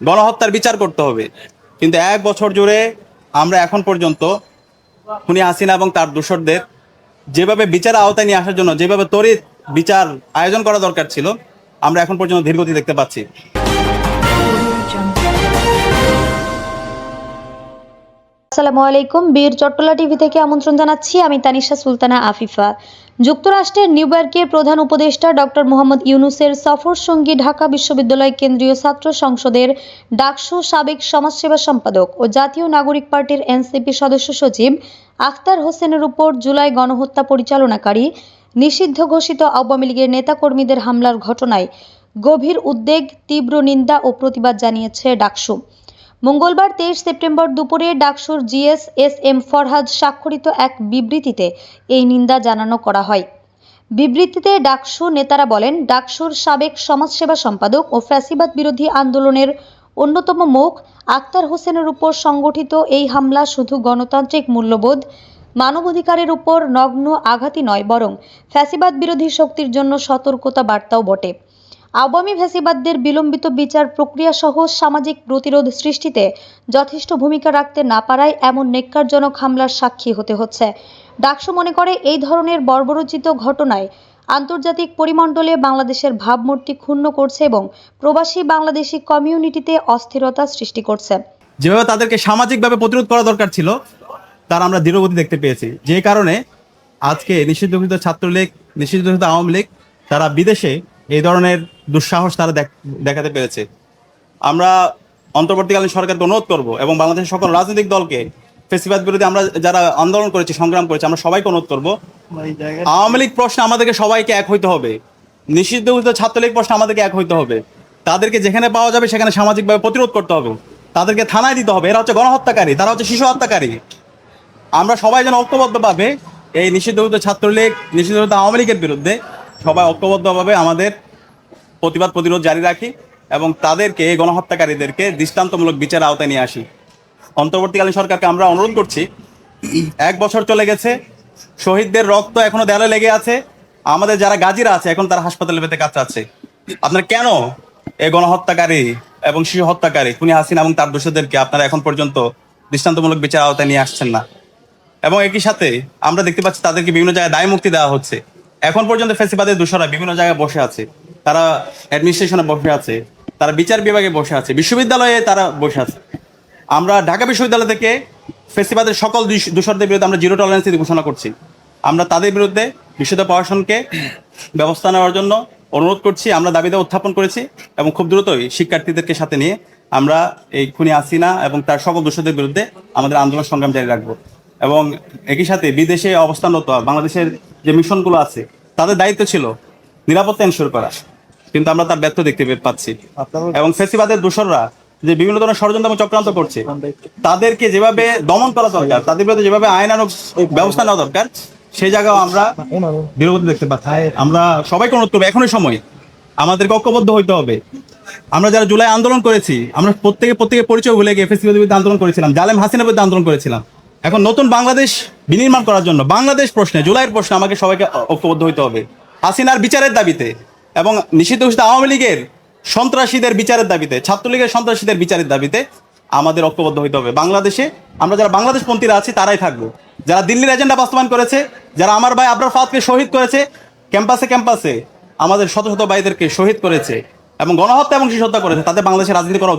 গণহত্যার বিচার করতে হবে। কিন্তু 1 বছর জুড়ে আমরা এখন পর্যন্ত খুনি হাসিনা এবং তার দোসরদের যেভাবে বিচার আওতায় নিয়ে আসার জন্য যেভাবে তড়িৎ বিচার আয়োজন করা দরকার ছিল, আমরা এখন পর্যন্ত ধীরগতি দেখতে পাচ্ছি। আসসালামু আলাইকুম। বীর চট্টলা টিভি থেকে আমন্ত্রণ জানাচ্ছি, আমি তানিশা সুলতানা আফিফা। যুক্তরাষ্ট্রের নিউইয়র্কের প্রধান উপদেষ্টা ডক্টর মোহাম্মদ ইউনূসের সফর সঙ্গী ঢাকা বিশ্ববিদ্যালয় কেন্দ্রীয় ছাত্র সংসদের ডাকসু সাবেক সমাজসেবা সম্পাদক ও জাতীয় নাগরিক পার্টির এনসিপি সদস্য সচিব আখতার হোসেনের উপর জুলাই গণহত্যা পরিচালনাকারী নিষিদ্ধ ঘোষিত আওয়ামী লীগের নেতাকর্মীদের হামলার ঘটনায় গভীর উদ্বেগ, তীব্র নিন্দা ও প্রতিবাদ জানিয়েছে ডাকসু। মঙ্গলবার 23 সেপ্টেম্বর দুপুরে ডাকসুর জিএস এস এম ফরহাদ স্বাক্ষরিত এক বিবৃতিতে এই নিন্দা জানানো করা হয়। বিবৃতিতে ডাকসু নেতারা বলেন, ডাকসুর সাবেক সমাজসেবা সম্পাদক ও ফ্যাসিবাদ বিরোধী আন্দোলনের অন্যতম মুখ আখতার হোসেনের উপর সংগঠিত এই হামলা শুধু গণতান্ত্রিক মূল্যবোধ, মানবাধিকারের উপর নগ্ন আঘাতই নয়, বরং ফ্যাসিবাদ বিরোধী শক্তির জন্য সতর্কতা বার্তাও বটে। আওয়ামী ফ্যাসিবাদদের বিলম্বিত বিচার প্রক্রিয়া সহ সামাজিক প্রতিরোধ সৃষ্টিতে যথেষ্ট ভূমিকা রাখতে না পারায় এমন নেক্কারজনক হামলার সাক্ষী হতে হচ্ছে। ডাকসু মনে করে, এই ধরনের বর্বরোচিত ঘটনায় আন্তর্জাতিক পরিমণ্ডলে বাংলাদেশের ভাবমূর্তি ক্ষুণ্ণ করছে এবং প্রবাসী বাংলাদেশি কমিউনিটিতে অস্থিরতা সৃষ্টি করছে। যেভাবে তাদেরকে সামাজিকভাবে প্রতিরোধ করা দরকার ছিল, তার আমরা ধীরগতি দেখতে পেয়েছি। যে কারণে আজকে নিষিদ্ধ ঘোষিত ছাত্রলীগ, নিষিদ্ধ ঘোষিত আওয়ামী লীগ তারা বিদেশে এই ধরনের দুঃসাহস তারা দেখাতে পেরেছে। আমরা অন্তর্বর্তীকালীন সরকারকে অনুরোধ করব এবং বাংলাদেশের সকল রাজনৈতিক দলকে, ফ্যাসিবাদ বিরোধী আমরা যারা আন্দোলন করেছি, সংগ্রাম করেছি, আমরা সবাইকে অনুরোধ করব, আওয়ামী লীগ প্রশ্নে আমাদেরকে সবাইকে এক হইতে হবে, নিষিদ্ধ ঘোষিত ছাত্রলীগ প্রশ্নে আমাদেরকে এক হইতে হবে। তাদেরকে যেখানে পাওয়া যাবে সেখানে সামাজিকভাবে প্রতিরোধ করতে হবে, তাদেরকে থানায় দিতে হবে। এরা হচ্ছে গণহত্যাকারী, তারা হচ্ছে শিশু হত্যাকারী। আমরা সবাই যেন ঐক্যবদ্ধভাবে এই নিষিদ্ধ ঘোষিত ছাত্রলীগ, নিষিদ্ধ ঘোষিত আওয়ামী লীগের বিরুদ্ধে সবাই ঐক্যবদ্ধভাবে আমাদের প্রতিবাদ প্রতিরোধ জারি রাখি এবং তাদেরকে, এই গণহত্যাকারীদেরকে দৃষ্টান্তমূলক বিচারের আওতায় নিয়ে আসি। অন্তর্বর্তীকালীন সরকারকে আমরা অনুরোধ করছি, 1 বছর চলে গেছে, শহীদদের রক্ত এখনো দেয়ালে লেগে আছে, আমাদের যারা গাজীরা আছে এখন তারা হাসপাতালে পেতে কাতরাচ্ছে। আপনারা কেন এই গণহত্যাকারী এবং শিশু হত্যাকারী খুনি হাসিনা এবং তার দোষীদেরকে আপনারা এখন পর্যন্ত দৃষ্টান্তমূলক বিচারের আওতায় নিয়ে আসছেন না? এবং একই সাথে আমরা দেখতে পাচ্ছি তাদেরকে বিভিন্ন জায়গায় দায় মুক্তি দেওয়া হচ্ছে। এখন পর্যন্ত ফ্যাসিবাদের দোষরা বিভিন্ন জায়গায় বসে আছে, তারা অ্যাডমিনিস্ট্রেশনে বসে আছে, তারা বিচার বিভাগে বসে আছে, বিশ্ববিদ্যালয়ে তারা বসে আছে। আমরা ঢাকা বিশ্ববিদ্যালয় থেকে ফ্যাসিবাদের সকল দোষরদের বিরুদ্ধে আমরা জিরো টলারেন্স ঘোষণা করছি। আমরা তাদের বিরুদ্ধে বিশুদ্ধ প্রশাসনকে ব্যবস্থা নেওয়ার জন্য অনুরোধ করছি। আমরা দাবিতে উত্থাপন করেছি এবং খুব দ্রুতই শিক্ষার্থীদেরকে সাথে নিয়ে আমরা এই খুনি হাসিনা এবং তার সকল দোষরদের বিরুদ্ধে আমাদের আন্দোলন সংগ্রাম জারি রাখবো। এবং একই সাথে বিদেশে অবস্থানরত বাংলাদেশের যে মিশনগুলো আছে, তাদের দায়িত্ব ছিল নিরাপত্তা এনশিওর করা, কিন্তু আমরা তার ব্যর্থ দেখতে পাচ্ছি। এবং ফ্যাসিবাদের দোসররা যে বিভিন্ন ধরনের ষড়যন্ত্র এবং চক্রান্ত করছে, তাদেরকে যেভাবে দমন করা দরকার, তাদের বিরুদ্ধে যেভাবে আইনানুগ ব্যবস্থা নেওয়া দরকার, সেই জায়গাও আমরা বিরোধী দেখতে পাচ্ছি। আমরা সবাইকে অনুরোধ করবো, এখনই সময়, আমাদেরকে ঐক্যবদ্ধ হইতে হবে। আমরা যারা জুলাই আন্দোলন করেছি, আমরা প্রত্যেকে পরিচয় ভুলে গিয়ে ফ্যাসিবাদের বিরুদ্ধে আন্দোলন করেছিলাম, জালেম হাসিনার বিরুদ্ধে আন্দোলন করেছিলাম। এখন নতুন বাংলাদেশ বিনির্মাণ করার জন্য বাংলাদেশ প্রশ্নে, জুলাইয়ের প্রশ্নে আমাকে সবাইকে ঐক্যবদ্ধ হইতে হবে হাসিনার বিচারের দাবিতে এবং নিষিদ্ধ ঘোষিত আওয়ামী লীগের সন্ত্রাসীদের বিচারের দাবিতে, ছাত্রলীগের সন্ত্রাসীদের বিচারের দাবিতে আমাদের ঐক্যবদ্ধ হইতে হবে। বাংলাদেশে আমরা যারা বাংলাদেশপন্থীরা আছি তারাই থাকবো, যারা দিল্লির এজেন্ডা বাস্তবায়ন করেছে, যারা আমার ভাই আবরার ফাহাদকে শহীদ করেছে, ক্যাম্পাসে আমাদের শত শত ভাইদেরকে শহীদ করেছে এবং গণহত্যা এবং শিশু হত্যা করেছে, তাদের বাংলাদেশে রাজনীতি করা